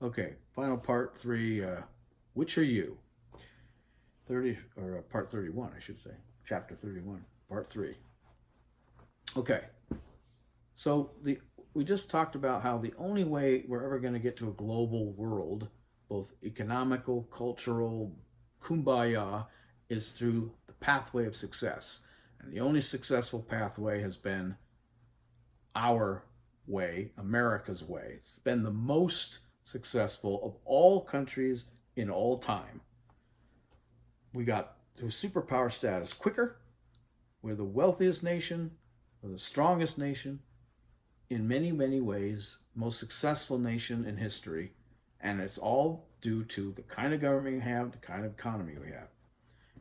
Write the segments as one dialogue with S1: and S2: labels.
S1: Okay, final part three. Which are you? 30 or part 31, I should say. Chapter 31, part three. Okay, so we just talked about how the only way we're ever going to get to a global world, both economical, cultural, kumbaya, is through the pathway of success. And the only successful pathway has been our way, America's way. It's been the most successful of all countries in all time. We got to superpower status quicker. We're the wealthiest nation, we're the strongest nation, in many, many ways, most successful nation in history. And it's all due to the kind of government we have, the kind of economy we have.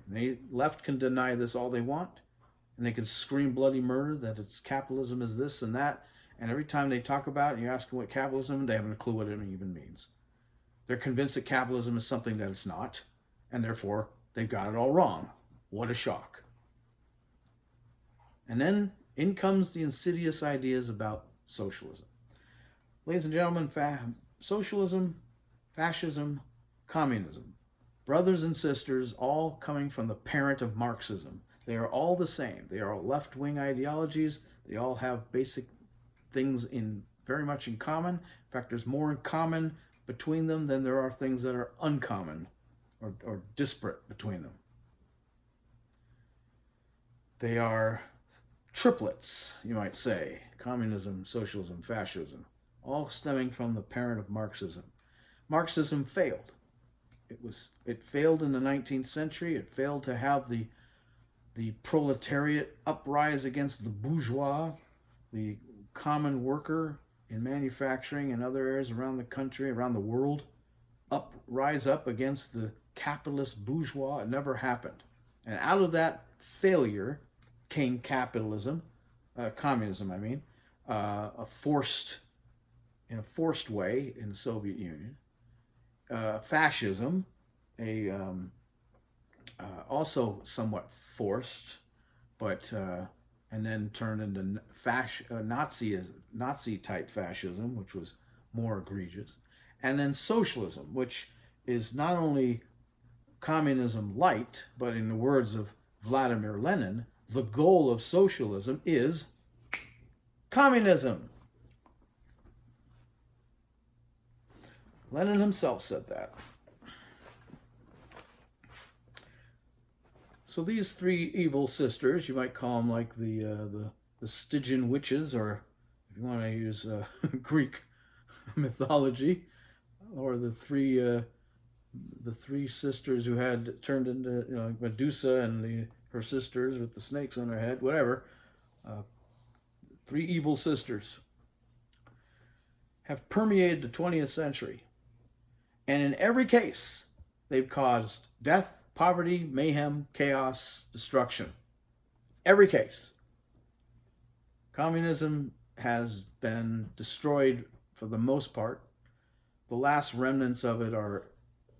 S1: And the left can deny this all they want, and they can scream bloody murder that it's capitalism is this and that. And every time they talk about it, and you ask them what capitalism, they haven't a clue what it even means. They're convinced that capitalism is something that it's not, and therefore they've got it all wrong. What a shock. And then in comes the insidious ideas about socialism. Ladies and gentlemen, socialism, fascism, communism, brothers and sisters, all coming from the parent of Marxism. They are all the same. They are all left-wing ideologies. They all have basic things in very much in common. In fact, there's more in common between them than there are things that are uncommon or disparate between them. They are triplets, you might say: communism, socialism, fascism, all stemming from the parent of Marxism. Marxism failed. It failed in the 19th century. It failed to have the proletariat uprise against the bourgeois, the common worker in manufacturing and other areas around the country, around the world, rise up against the capitalist bourgeois. It never happened. And out of that failure came capitalism, communism, I mean, in a forced way in the Soviet Union. Fascism, also somewhat forced, but and then turned into Nazi type fascism, which was more egregious, and then socialism, which is not only communism light, but in the words of Vladimir Lenin, the goal of socialism is communism. Lenin himself said that. So these three evil sisters, you might call them like the Stygian witches, or if you want to use Greek mythology, or the three sisters who had turned into, Medusa and her sisters with the snakes on their head, whatever. Three evil sisters have permeated the 20th century. And in every case, they've caused death, poverty, mayhem, chaos, destruction. Every case. Communism has been destroyed for the most part. The last remnants of it are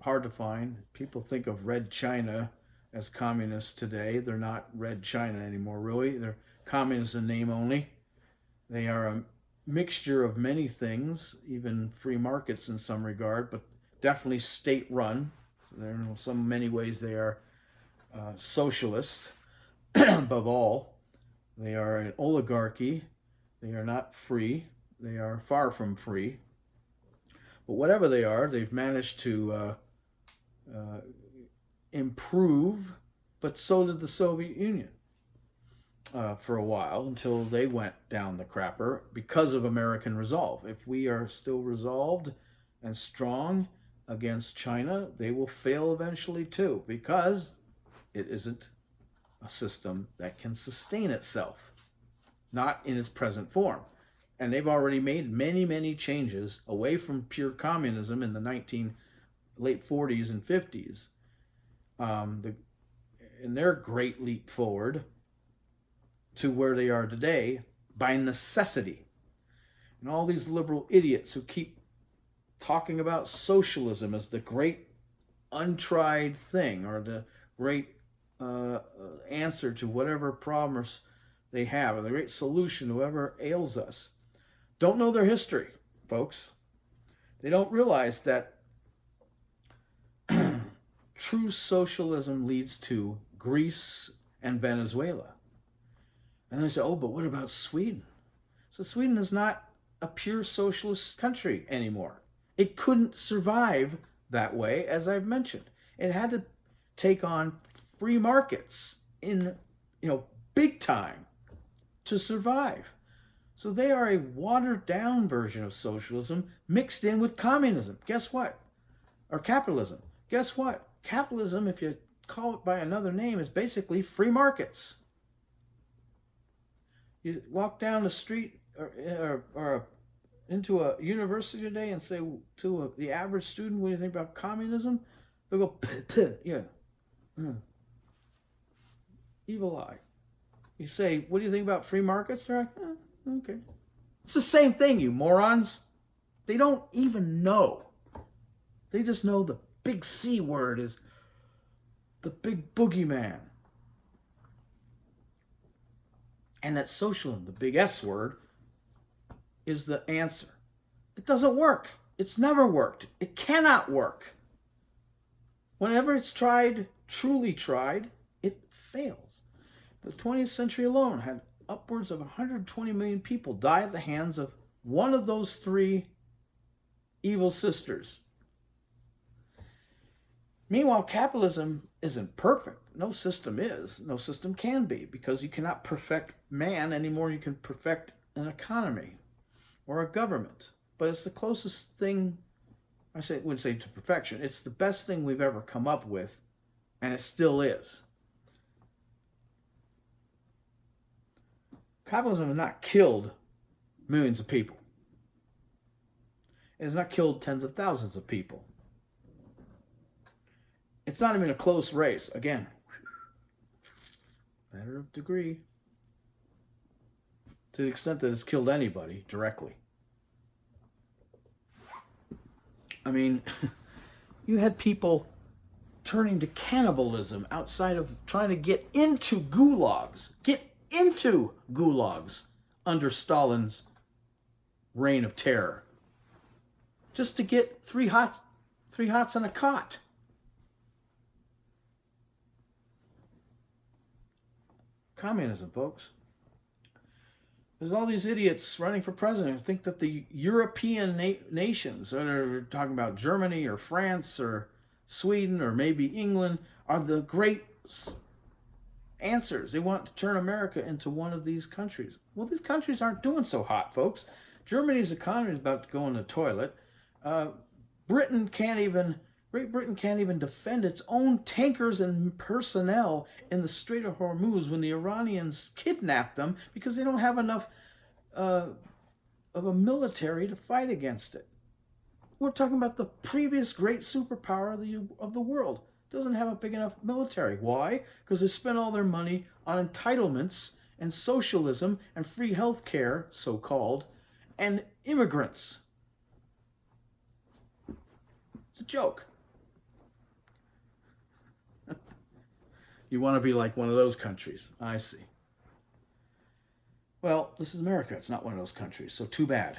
S1: hard to find. People think of Red China as communists today. They're not Red China anymore, really. They're communists in name only. They are a mixture of many things, even free markets in some regard, but definitely state-run. So in many ways they are socialist. Above all, they are an oligarchy. They are not free. They are far from free. But whatever they are, they've managed to improve, but so did the Soviet Union for a while, until they went down the crapper because of American resolve. If we are still resolved and strong against China, they will fail eventually too, because it isn't a system that can sustain itself, not in its present form. And they've already made many, many changes away from pure communism in the late 40s and 50s. In their great leap forward to where they are today by necessity. And all these liberal idiots who keep talking about socialism as the great untried thing, or the great answer to whatever problems they have, or the great solution to whatever ails us, don't know their history, folks. They don't realize that true socialism leads to Greece and Venezuela. And they say, oh, but what about Sweden? So Sweden is not a pure socialist country anymore. It couldn't survive that way, as I've mentioned. It had to take on free markets in, big time to survive. So they are a watered down version of socialism mixed in with communism. Guess what? Or capitalism. Guess what? Capitalism, if you call it by another name, is basically free markets. You walk down the street or into a university today and say to the average student, what do you think about communism? They'll go, puh, yeah. Evil eye. You say, what do you think about free markets? They're like, okay. It's the same thing, you morons. They don't even know. They just know the big C word is the big boogeyman. And that socialism, the big S word, is the answer. It doesn't work. It's never worked. It cannot work. Whenever it's tried, truly tried, it fails. The 20th century alone had upwards of 120 million people die at the hands of one of those three evil sisters. Meanwhile, capitalism isn't perfect. No system is. No system can be, because you cannot perfect man any more than you can perfect an economy or a government. But it's the closest thing, wouldn't say to perfection. It's the best thing we've ever come up with, and it still is. Capitalism has not killed millions of people. It has not killed tens of thousands of people. It's not even a close race. Again, matter of degree. To the extent that it's killed anybody directly. I mean, you had people turning to cannibalism outside of trying to get into gulags. Under Stalin's reign of terror. Just to get three hots on a cot. Communism, folks. There's all these idiots running for president who think that the European nations, whether we're talking about Germany or France or Sweden or maybe England, are the great answers. They want to turn America into one of these countries. Well, these countries aren't doing so hot, folks. Germany's economy is about to go in the toilet. Great Britain can't even defend its own tankers and personnel in the Strait of Hormuz when the Iranians kidnap them because they don't have enough of a military to fight against it. We're talking about the previous great superpower of the world. It doesn't have a big enough military. Why? Because they spent all their money on entitlements and socialism and free health care, so-called, and immigrants. It's a joke. You want to be like one of those countries. I see. Well, this is America. It's not one of those countries, so too bad.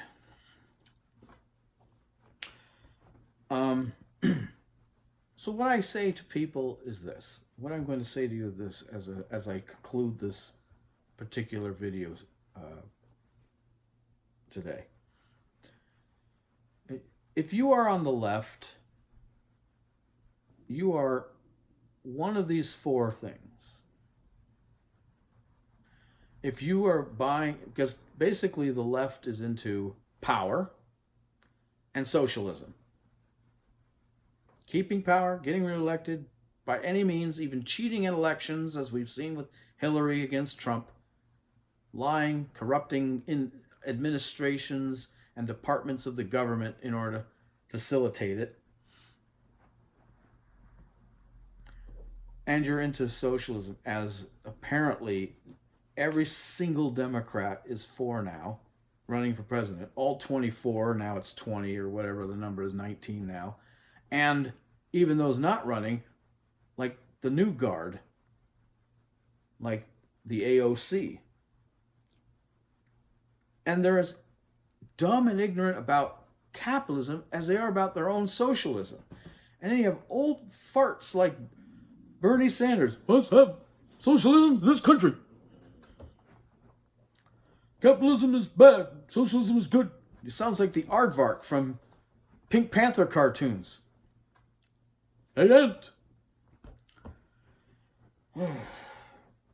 S1: So what I say to people is this. What I'm going to say to you is this as I conclude this particular video today. If you are on the left, you are one of these four things. If you are buying, because basically the left is into power and socialism. Keeping power, getting reelected by any means, even cheating in elections, as we've seen with Hillary against Trump, lying, corrupting in administrations and departments of the government in order to facilitate it. And you're into socialism, as apparently every single Democrat is for now, running for president. All 24, now it's 20 or whatever the number is, 19 now. And even those not running, like the New Guard, like the AOC. And they're as dumb and ignorant about capitalism as they are about their own socialism. And then you have old farts like Bernie Sanders. Let's have socialism in this country. Capitalism is bad. Socialism is good. It sounds like the aardvark from Pink Panther cartoons. Hey, Ant.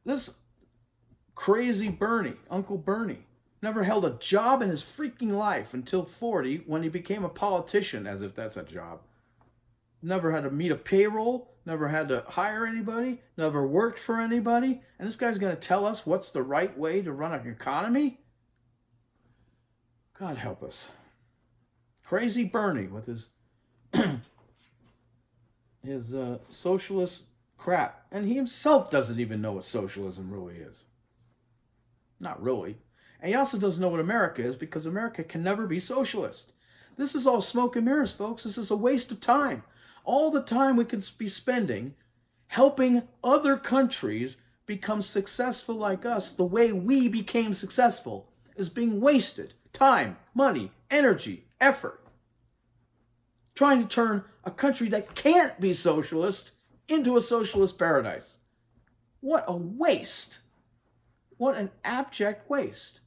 S1: This crazy Bernie, Uncle Bernie, never held a job in his freaking life until 40 when he became a politician, as if that's a job. Never had to meet a payroll, never had to hire anybody, never worked for anybody. And this guy's going to tell us what's the right way to run an economy? God help us. Crazy Bernie with his his socialist crap. And he himself doesn't even know what socialism really is. Not really. And he also doesn't know what America is, because America can never be socialist. This is all smoke and mirrors, folks. This is a waste of time. All the time we could be spending helping other countries become successful like us, the way we became successful, is being wasted. Time, money, energy, effort. Trying to turn a country that can't be socialist into a socialist paradise. What a waste. What an abject waste.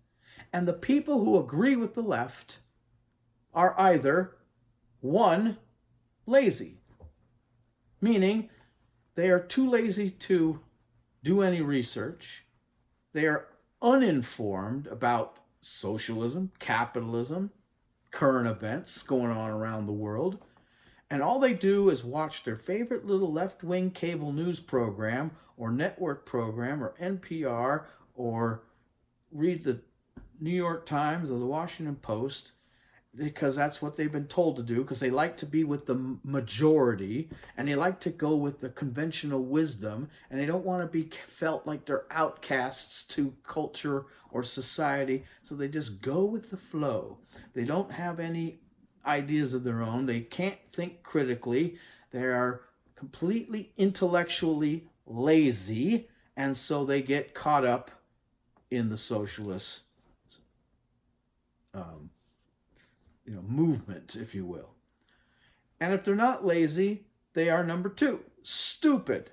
S1: And the people who agree with the left are either, one, lazy, meaning they are too lazy to do any research. They are uninformed about socialism, capitalism, current events going on around the world. And all they do is watch their favorite little left-wing cable news program or network program or NPR, or read the New York Times or the Washington Post, because that's what they've been told to do, because they like to be with the majority, and they like to go with the conventional wisdom, and they don't want to be felt like they're outcasts to culture or society, so they just go with the flow. They don't have any ideas of their own. They can't think critically. They are completely intellectually lazy, and so they get caught up in the socialist movement, if you will. And if they're not lazy, they are number two, stupid.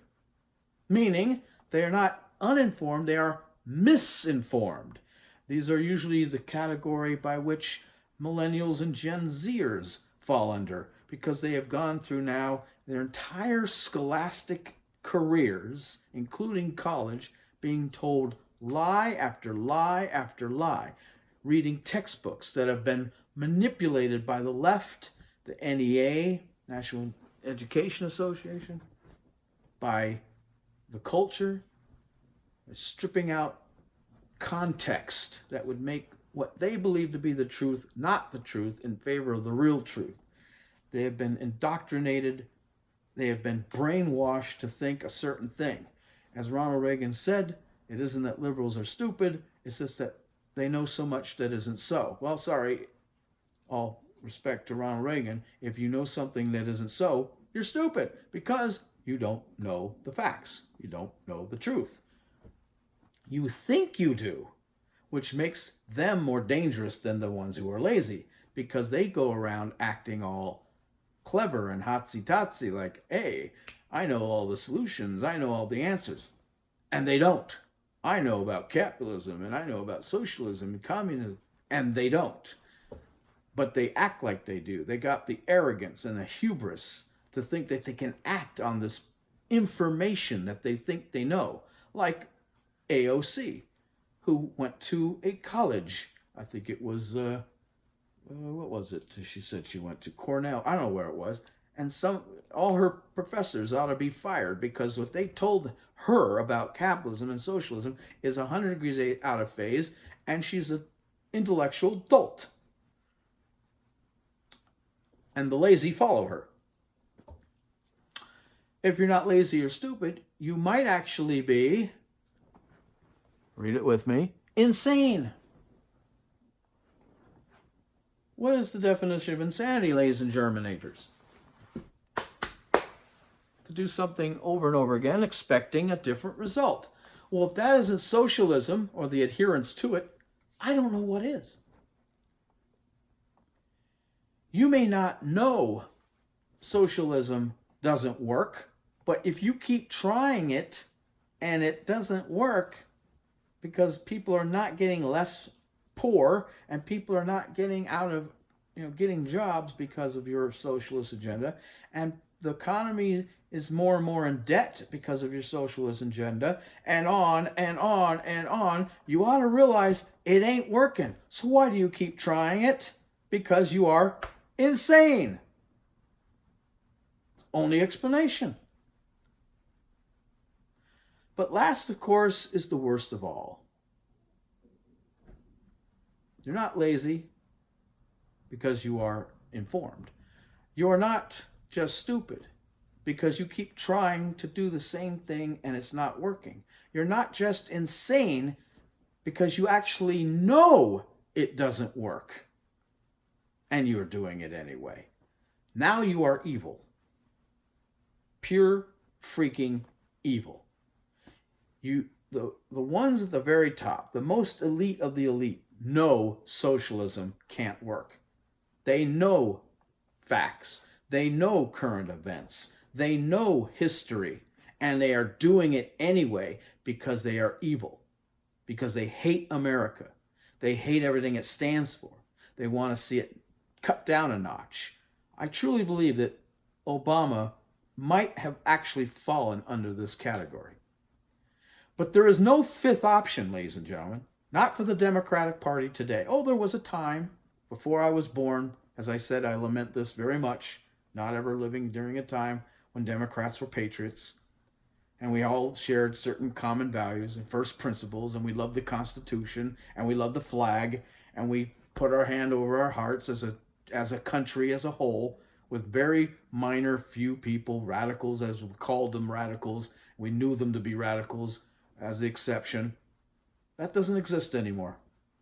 S1: Meaning they are not uninformed, they are misinformed. These are usually the category by which millennials and Gen Zers fall under, because they have gone through now their entire scholastic careers, including college, being told lie after lie after lie, reading textbooks that have been manipulated by the left, the NEA, National Education Association, by the culture, stripping out context that would make what they believe to be the truth not the truth, in favor of the real truth. They have been indoctrinated, they have been brainwashed to think a certain thing. As Ronald Reagan said, it isn't that liberals are stupid, it's just that they know so much that isn't so. Well, sorry, all respect to Ronald Reagan, if you know something that isn't so, you're stupid, because you don't know the facts. You don't know the truth. You think you do, which makes them more dangerous than the ones who are lazy, because they go around acting all clever and hotsy-totsy, like, hey, I know all the solutions, I know all the answers. And they don't. I know about capitalism, and I know about socialism and communism, and they don't. But they act like they do. They got the arrogance and the hubris to think that they can act on this information that they think they know, like AOC, who went to a college. I think it was, what was it? She said she went to Cornell. I don't know where it was. And all her professors ought to be fired, because what they told her about capitalism and socialism is 100 degrees out of phase, and she's an intellectual dolt. And the lazy follow her. If you're not lazy or stupid, you might actually be, read it with me, insane. What is the definition of insanity, ladies and germinators? To do something over and over again, expecting a different result. Well, if that isn't socialism, or the adherence to it, I don't know what is. You may not know socialism doesn't work, but if you keep trying it and it doesn't work because people are not getting less poor and people are not getting out of, getting jobs because of your socialist agenda, and the economy is more and more in debt because of your socialist agenda, and on and on and on, you ought to realize it ain't working. So why do you keep trying it? Because you are insane. Only explanation. But last, of course, is the worst of all. You're not lazy because you are informed. You are not just stupid because you keep trying to do the same thing and it's not working. You're not just insane because you actually know it doesn't work and you're doing it anyway. Now you are evil. Pure freaking evil. The ones at the very top, the most elite of the elite, know socialism can't work. They know facts. They know current events. They know history. And they are doing it anyway because they are evil. Because they hate America. They hate everything it stands for. They want to see it cut down a notch. I truly believe that Obama might have actually fallen under this category. But there is no fifth option, ladies and gentlemen. Not for the Democratic Party today. Oh, there was a time before I was born. As I said, I lament this very much. Not ever living during a time when Democrats were patriots. And we all shared certain common values and first principles. And we loved the Constitution. And we loved the flag. And we put our hand over our hearts as a country as a whole. With very minor few people, radicals, as we called them radicals. We knew them to be radicals as the exception. That doesn't exist anymore.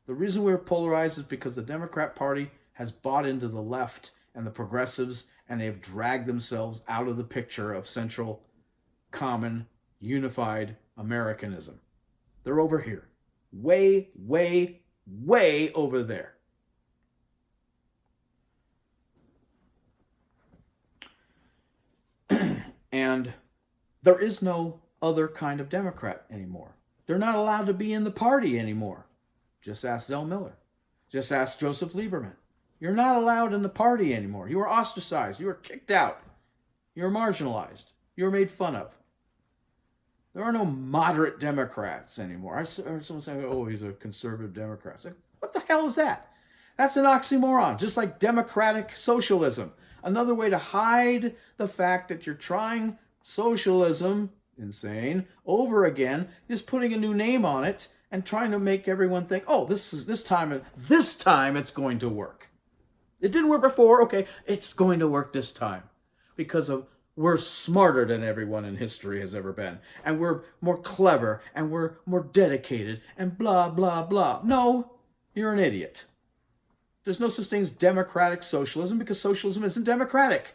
S1: The reason we're polarized is because the Democrat Party has bought into the left and the progressives, and they have dragged themselves out of the picture of central, common, unified Americanism. They're over here. Way, way, way over there. And there is no other kind of Democrat anymore. They're not allowed to be in the party anymore. Just ask Zell Miller. Just ask Joseph Lieberman. You're not allowed in the party anymore. You are ostracized. You are kicked out. You're marginalized. You're made fun of. There are no moderate Democrats anymore. I heard someone saying, oh, he's a conservative Democrat. I said, what the hell is that? That's an oxymoron, just like democratic socialism. Another way to hide the fact that you're trying socialism, insane, over again, is putting a new name on it and trying to make everyone think, oh, this time it's going to work. It didn't work before, okay, it's going to work this time. Because we're smarter than everyone in history has ever been. And we're more clever, and we're more dedicated, and blah, blah, blah. No, you're an idiot. There's no such thing as democratic socialism because socialism isn't democratic.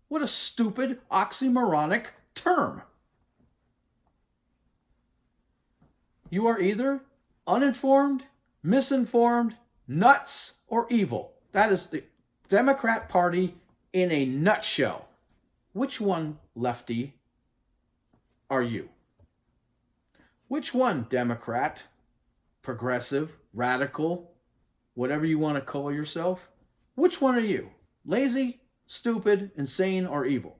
S1: What a stupid, oxymoronic term. You are either uninformed, misinformed, nuts, or evil. That is the Democrat Party in a nutshell. Which one, lefty, are you? Which one, Democrat, progressive, radical, whatever you want to call yourself? Which one are you? Lazy, stupid, insane, or evil?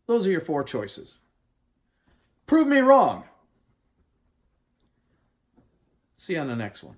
S1: Those are your four choices. Prove me wrong. See you on the next one.